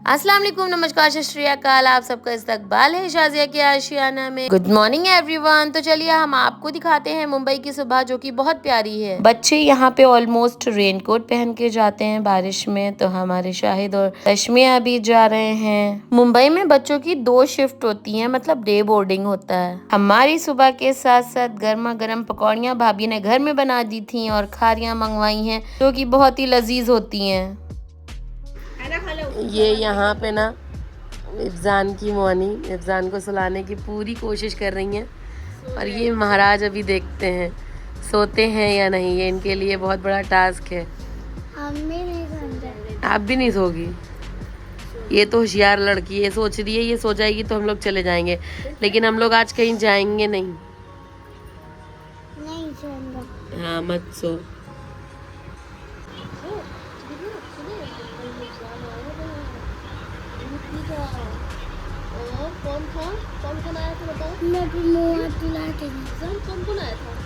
अस्सलाम वालेकुम, नमस्कार, सत श्री अकाल। आप सबका इस्तकबाल है शाज़िया के आशियाना में। Good morning everyone. तो चलिए हम आपको दिखाते हैं मुंबई की सुबह, जो कि बहुत प्यारी है। बच्चे यहाँ पे ऑलमोस्ट रेनकोट पहन के जाते हैं बारिश में। तो हमारे शाहिद और रश्मिया अभी जा रहे हैं। मुंबई में बच्चों की 2 शिफ्ट होती है, मतलब डे बोर्डिंग होता है। हमारी सुबह के साथ साथ गर्मा गर्म पकौड़ियाँ भाभी ने घर में बना दी थी और खारियाँ मंगवाई हैं, जो कि बहुत ही लजीज होती हैं। ये यहाँ पे ना इफ्जान की मौनी इफ्जान को सुलाने की पूरी कोशिश कर रही हैं। और ये महाराज अभी देखते हैं सोते हैं या नहीं। ये इनके लिए बहुत बड़ा टास्क है। आप भी नहीं सोगी? ये तो होशियार लड़की है, सोच रही है ये सो जाएगी तो हम लोग चले जाएंगे, लेकिन हम लोग आज कहीं जाएंगे नहीं। हाँ मत सो। कौन आया था बताओ? कौन आया था?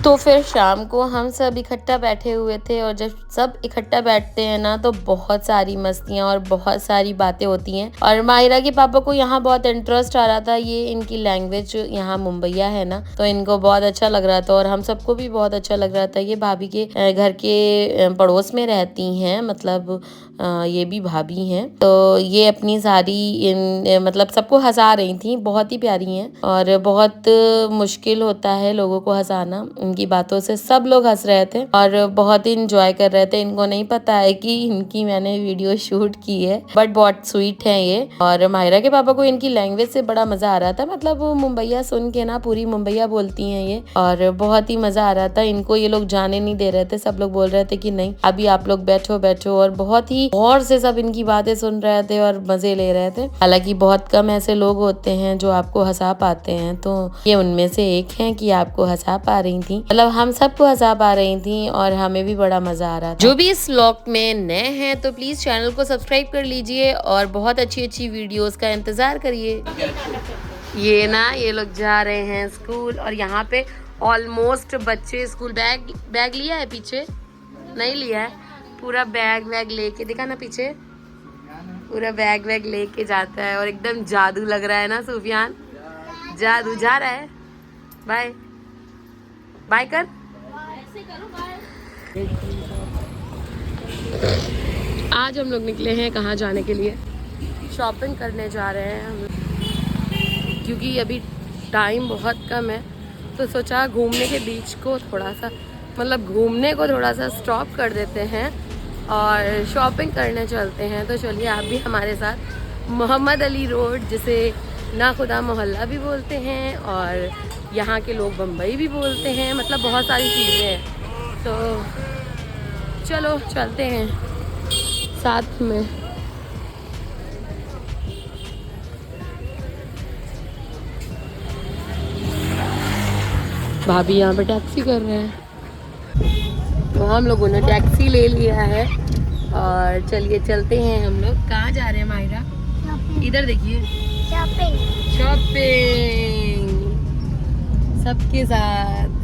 तो फिर शाम को हम सब इकट्ठा बैठे हुए थे, और जब सब इकट्ठा बैठते हैं ना तो बहुत सारी मस्तियाँ और बहुत सारी बातें होती हैं। और माहिरा के पापा को यहाँ बहुत इंटरेस्ट आ रहा था। ये इनकी लैंग्वेज यहाँ मुंबईया है ना, तो इनको बहुत अच्छा लग रहा था और हम सबको भी बहुत अच्छा लग रहा था। ये भाभी के घर के पड़ोस में रहती हैं, मतलब ये भी भाभी हैं। तो ये अपनी सारी मतलब सबको हंसा रही थी। बहुत ही प्यारी हैं और बहुत मुश्किल होता है लोगों को हंसाना। इनकी बातों से सब लोग हंस रहे थे और बहुत ही इंजॉय कर रहे थे। इनको नहीं पता है कि इनकी मैंने वीडियो शूट की है, बट बहुत स्वीट है ये। और माहिरा के पापा को इनकी लैंग्वेज से बड़ा मजा आ रहा था, मतलब मुंबईया सुन के ना, पूरी मुंबईया बोलती हैं ये, और बहुत ही मजा आ रहा था। इनको ये लोग जाने नहीं दे रहे थे। सब लोग बोल रहे थे कि नहीं अभी आप लोग बैठो बैठो, और बहुत ही गौर से सब इनकी बातें सुन रहे थे और मजे ले रहे थे। हालांकि बहुत कम ऐसे लोग होते हैं जो आपको हंसा पाते हैं, तो ये उनमें से एक हैं कि आपको हंसा पा रही थी। मतलब हम सबको हंसा पा रही थी और हमें भी बड़ा मजा आ रहा था। जो भी इस व्लॉग में नए हैं तो प्लीज चैनल को सब्सक्राइब कर लीजिए और बहुत अच्छी अच्छी वीडियोस का इंतजार करिए। ये ना ये लोग जा रहे हैं स्कूल, और यहाँ पे ऑलमोस्ट बच्चे स्कूल बैग लिया है, पीछे नहीं लिया है। पूरा बैग लेके दिखा ना, पीछे पूरा बैग लेके जाता है और एकदम जादू लग रहा है ना सूफियान। जादू जा रहा है। बाय बाय कर। आज हम लोग निकले हैं कहाँ जाने के लिए? शॉपिंग करने जा रहे हैं हम लोग, क्योंकि अभी टाइम बहुत कम है। तो सोचा घूमने के बीच को थोड़ा सा, मतलब घूमने को थोड़ा सा स्टॉप कर देते हैं और शॉपिंग करने चलते हैं। तो चलिए आप भी हमारे साथ। मोहम्मद अली रोड, जिसे ना खुदा मोहल्ला भी बोलते हैं और यहाँ के लोग बम्बई भी बोलते हैं, मतलब बहुत सारी चीज़ें हैं। तो चलो चलते हैं साथ में। भाभी यहाँ पे टैक्सी कर रहे हैं, तो हम लोगों ने टैक्सी ले लिया है और चलिए चलते हैं हम लोग। कहाँ जा रहे हैं माहिरा? इधर देखिए, शॉपिंग सबके साथ।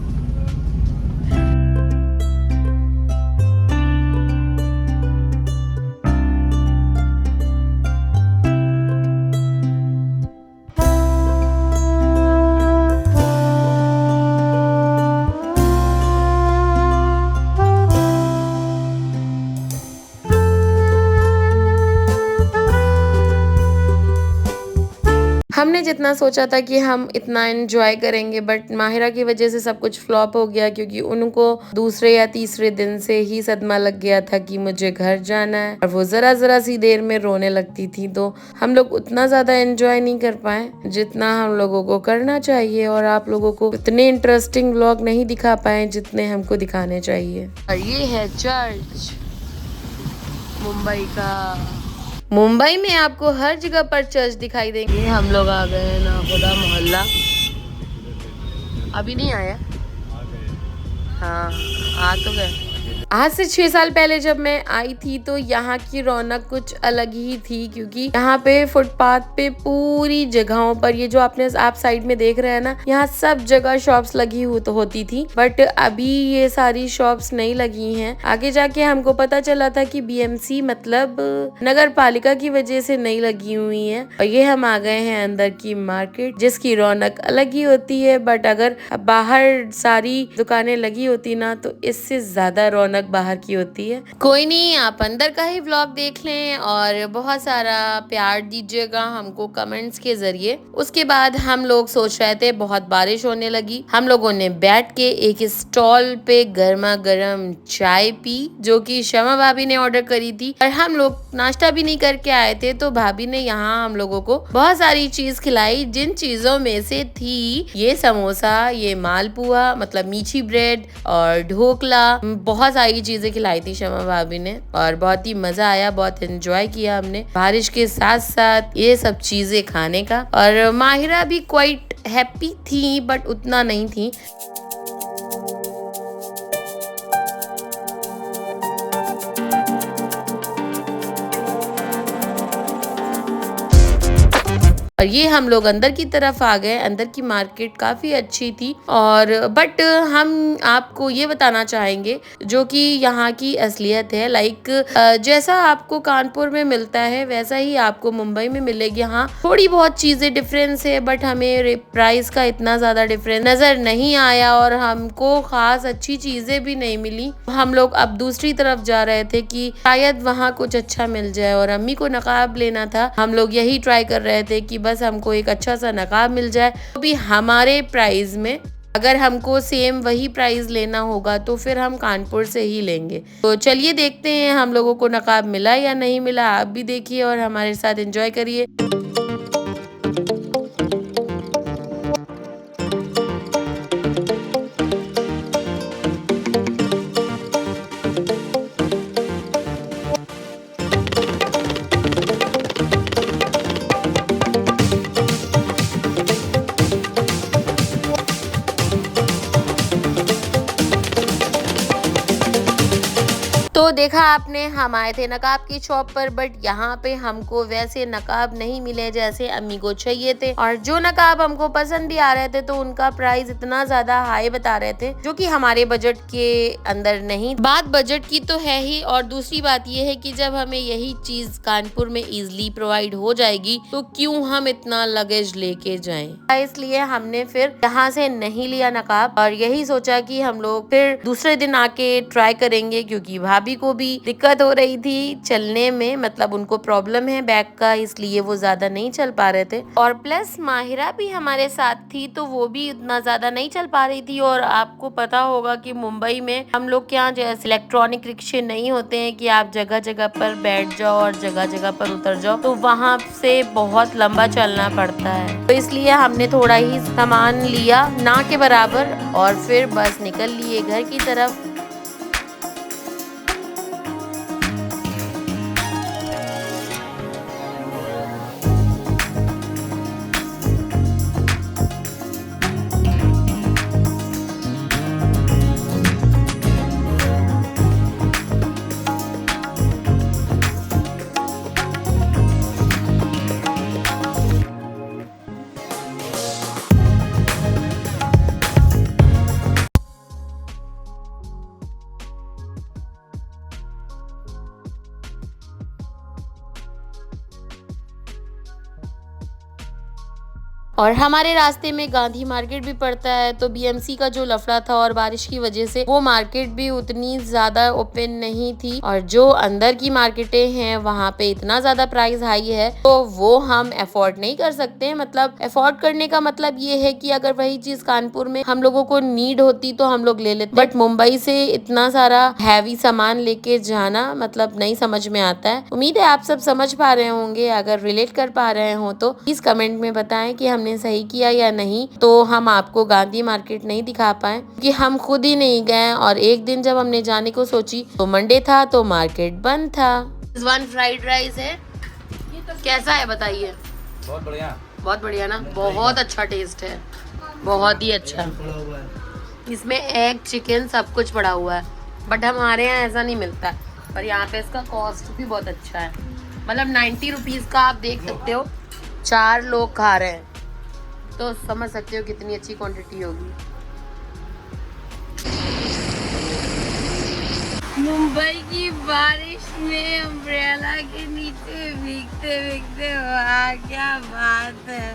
हमने जितना सोचा था कि हम इतना एंजॉय करेंगे, बट माहिरा की वजह से सब कुछ फ्लॉप हो गया, क्योंकि उनको दूसरे या तीसरे दिन से ही सदमा लग गया था कि मुझे घर जाना है, और वो जरा सी देर में रोने लगती थी। तो हम लोग उतना ज्यादा एंजॉय नहीं कर पाए जितना हम लोगों को करना चाहिए, और आप लोगों को इतने इंटरेस्टिंग व्लॉग नहीं दिखा पाए जितने हमको दिखाने चाहिए। और ये है चर्च मुंबई का। मुंबई में आपको हर जगह पर चर्च दिखाई देंगे। हम लोग आ गए हैं ना खुदा मोहल्ला। अभी नहीं आया? हाँ आ तो गए। आज से 6 साल पहले जब मैं आई थी तो यहाँ की रौनक कुछ अलग ही थी, क्योंकि यहाँ पे फुटपाथ पे पूरी जगहों पर ये जो आप साइड में देख रहे हैं ना, यहाँ सब जगह शॉप्स लगी होती थी। बट अभी ये सारी शॉप्स नहीं लगी हैं। आगे जाके हमको पता चला था कि बीएमसी मतलब नगर पालिका की वजह से नहीं लगी हुई है। और ये हम आ गए हैं अंदर की मार्केट, जिसकी रौनक अलग ही होती है। बट अगर बाहर सारी दुकानें लगी होती ना तो इससे ज्यादा रौनक बाहर की होती है। कोई नहीं, आप अंदर का ही व्लॉग देख लें और बहुत सारा प्यार दीजिएगा हमको कमेंट्स के जरिए। उसके बाद हम लोग सोच रहे थे, बहुत बारिश होने लगी, हम लोगों ने बैठ के एक स्टॉल पे गर्मा गर्म चाय पी, जो कि शमा भाभी ने ऑर्डर करी थी। और हम लोग नाश्ता भी नहीं करके आए थे, तो भाभी ने यहाँ हम लोगों को बहुत सारी चीज खिलाई, जिन चीजों में से थी ये समोसा, ये मालपुआ मतलब मीठी ब्रेड और ढोकला, बहुत सारी चीजें खिलाई थी शमा भाभी ने। और बहुत ही मजा आया, बहुत एंजॉय किया हमने बारिश के साथ साथ ये सब चीजें खाने का। और माहिरा भी क्वाइट हैप्पी थी, बट उतना नहीं थी। और ये हम लोग अंदर की तरफ आ गए। अंदर की मार्केट काफी अच्छी थी। और बट हम आपको ये बताना चाहेंगे जो कि यहाँ की असलियत है, लाइक जैसा आपको कानपुर में मिलता है वैसा ही आपको मुंबई में मिलेगी। हाँ, थोड़ी बहुत चीजें डिफरेंस है, बट हमें प्राइस का इतना ज्यादा डिफरेंस नजर नहीं आया और हमको खास अच्छी चीजें भी नहीं मिली। हम लोग अब दूसरी तरफ जा रहे थे कि शायद वहाँ कुछ अच्छा मिल जाए। और अम्मी को नकाब लेना था, हम लोग यही ट्राई कर रहे थे कि बस हमको एक अच्छा सा नकाब मिल जाए, तो भी हमारे प्राइस में। अगर हमको सेम वही प्राइस लेना होगा तो फिर हम कानपुर से ही लेंगे। तो चलिए देखते हैं हम लोगों को नकाब मिला या नहीं मिला। आप भी देखिए और हमारे साथ एंजॉय करिए। तो देखा आपने, हम आए थे नकाब की शॉप पर, बट यहाँ पे हमको वैसे नकाब नहीं मिले जैसे अम्मी को चाहिए थे। और जो नकाब हमको पसंद भी आ रहे थे तो उनका प्राइस इतना ज्यादा हाई बता रहे थे, जो कि हमारे बजट के अंदर नहीं। बात बजट की तो है ही, और दूसरी बात ये है कि जब हमें यही चीज कानपुर में इजिली प्रोवाइड हो जाएगी तो क्यों हम इतना लगेज लेके जाएं। इसलिए हमने फिर यहाँ से नहीं लिया नकाब, और यही सोचा कि हम लोग फिर दूसरे दिन आके ट्राई करेंगे, क्योंकि भाभी को भी दिक्कत हो रही थी चलने में, मतलब उनको प्रॉब्लम है बैक का, इसलिए वो ज्यादा नहीं चल पा रहे थे। और प्लस माहिरा भी हमारे साथ थी, तो वो भी इतना ज्यादा नहीं चल पा रही थी। और आपको पता होगा कि मुंबई में हम लोग के यहाँ जैसे इलेक्ट्रॉनिक रिक्शे नहीं होते हैं कि आप जगह जगह पर बैठ जाओ और जगह जगह पर उतर जाओ, तो वहाँ से बहुत लंबा चलना पड़ता है। तो इसलिए हमने थोड़ा ही सामान लिया, ना के बराबर, और फिर बस निकल लिए घर की तरफ। और हमारे रास्ते में गांधी मार्केट भी पड़ता है, तो बीएमसी का जो लफड़ा था और बारिश की वजह से वो मार्केट भी उतनी ज्यादा ओपन नहीं थी। और जो अंदर की मार्केटें हैं वहाँ पे इतना ज्यादा प्राइस हाई है, तो वो हम अफोर्ड नहीं कर सकते हैं। मतलब अफोर्ड करने का मतलब ये है कि अगर वही चीज कानपुर में हम लोगों को नीड होती तो हम लोग ले लेते, बट मुंबई से इतना सारा हैवी सामान लेके जाना मतलब नहीं समझ में आता है। उम्मीद है आप सब समझ पा रहे होंगे। अगर रिलेट कर पा रहे हो तो प्लीज कमेंट में बताएं कि हमने सही किया या नहीं। तो हम आपको गांधी मार्केट नहीं दिखा पाए कि हम खुद ही नहीं गए, और एक दिन जब हमने जाने को सोची तो मंडे था तो मार्केट बंद था। वन फ्राइड राइस है, कैसा है बताइए? बहुत बढ़िया, बहुत बढ़िया ना, बहुत अच्छा टेस्ट है, बहुत ही अच्छा। इसमें एग चिकन सब कुछ पड़ा हुआ है। बट हमारे यहाँ ऐसा नहीं मिलता है, पर यहाँ पे इसका कॉस्ट भी बहुत अच्छा है। मतलब 90 रुपीज़ का आप देख सकते हो, 4 लोग खा रहे हैं, तो समझ सकते हो कितनी अच्छी क्वांटिटी होगी। मुंबई की बारिश में अम्ब्रेला के नीचे भीगते भीगते, वाह क्या बात है।